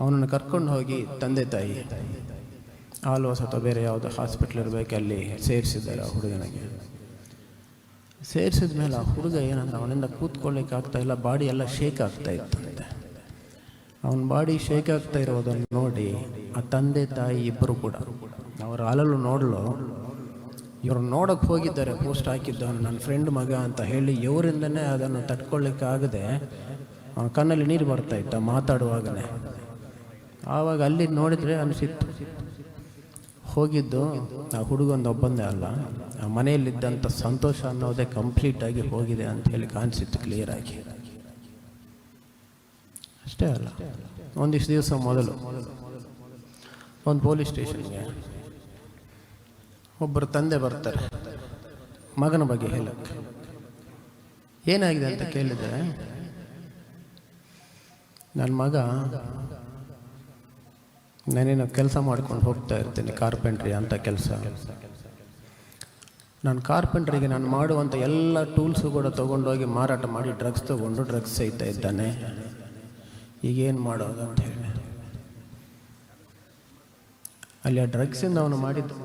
ಅವನನ್ನು ಕರ್ಕೊಂಡು ಹೋಗಿ ತಂದೆ ತಾಯಿ ಆಲ್ವಾಸ್ ಅಥವಾ ಬೇರೆ ಯಾವುದೋ ಹಾಸ್ಪಿಟ್ಲ್ ಇರಬೇಕು ಅಲ್ಲಿ ಸೇರಿಸಿದ್ದಾರೆ ಆ ಹುಡುಗನಿಗೆ. ಸೇರಿಸಿದ ಮೇಲೆ ಆ ಹುಡುಗ ಏನಂದ್ರೆ ಅವನಿಂದ ಕೂತ್ಕೊಳ್ಳಿಕ್ಕೆ ಆಗ್ತಾಯಿಲ್ಲ, ಬಾಡಿ ಎಲ್ಲ ಶೇಕ್ ಆಗ್ತಾ ಇತ್ತಂತೆ. ಅವನ ಬಾಡಿ ಶೇಕ್ ಆಗ್ತಾ ಇರೋದನ್ನು ನೋಡಿ ಆ ತಂದೆ ತಾಯಿ ಇಬ್ಬರು ಕೂಡ ಅವರ ಅಲಲು ನೋಡಲು ಇವರು ನೋಡೋಕ್ಕೆ ಹೋಗಿದ್ದಾರೆ. ಪೋಸ್ಟ್ ಹಾಕಿದ್ದವನು ನನ್ನ ಫ್ರೆಂಡ್ ಮಗ ಅಂತ ಹೇಳಿ ಇವರಿಂದನೇ ಅದನ್ನು ತಡ್ಕೊಳ್ಳಿಕ್ಕಾಗದೆ ಅವನ ಕಣ್ಣಲ್ಲಿ ನೀರು ಬರ್ತಾ ಇತ್ತ ಮಾತಾಡುವಾಗಲೇ. ಆವಾಗ ಅಲ್ಲಿ ನೋಡಿದರೆ ಅನಿಸಿತ್ತು ಹೋಗಿದ್ದು ಆ ಹುಡುಗಂದೊಬ್ಬಂದೇ ಅಲ್ಲ, ಆ ಮನೆಯಲ್ಲಿದ್ದಂಥ ಸಂತೋಷ ಅನ್ನೋದೇ ಕಂಪ್ಲೀಟಾಗಿ ಹೋಗಿದೆ ಅಂತ ಹೇಳಿ ಕಾಣಿಸಿತ್ತು ಕ್ಲಿಯರಾಗಿ. ಅಷ್ಟೇ ಅಲ್ಲ, ಒಂದಿಷ್ಟು ದಿವಸ ಮೊದಲು ಒಂದು ಪೊಲೀಸ್ ಸ್ಟೇಷನ್ಗೆ ಒಬ್ಬರು ತಂದೆ ಬರ್ತಾರೆ ಮಗನ ಬಗ್ಗೆ ಹೇಳಕ್ಕೆ. ಏನಾಗಿದೆ ಅಂತ ಕೇಳಿದರೆ, ನನ್ನ ಮಗ ನಾನೇನು ಕೆಲಸ ಮಾಡ್ಕೊಂಡು ಹೋಗ್ತಾ ಇರ್ತೀನಿ, ಕಾರ್ಪೆಂಟ್ರಿ ಅಂತ ಕೆಲಸ. ನಾನು ಕಾರ್ಪೆಂಟ್ರಿಗೆ ನಾನು ಮಾಡುವಂಥ ಎಲ್ಲ ಟೂಲ್ಸು ಕೂಡ ತೊಗೊಂಡೋಗಿ ಮಾರಾಟ ಮಾಡಿ ಡ್ರಗ್ಸ್ ತೊಗೊಂಡು ಡ್ರಗ್ಸ್ ಸಹಿತ ಇದ್ದಾನೆ. ಈಗೇನು ಮಾಡೋದು ಅಂತ ಹೇಳಿ ಅಲ್ಲಿ ಆ ಡ್ರಗ್ಸಿಂದ ಅವನು ಮಾಡಿದ್ದು,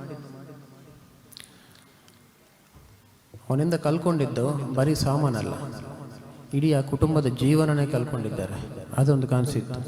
ಅವನಿಂದ ಕಲ್ಕೊಂಡಿದ್ದು ಬರೀ ಸಾಮಾನಲ್ಲ, ಇಡೀ ಆ ಕುಟುಂಬದ ಜೀವನನೇ ಕಲ್ಕೊಂಡಿದ್ದಾರೆ. ಅದೊಂದು ಕಾಣಿಸಿತ್ತು.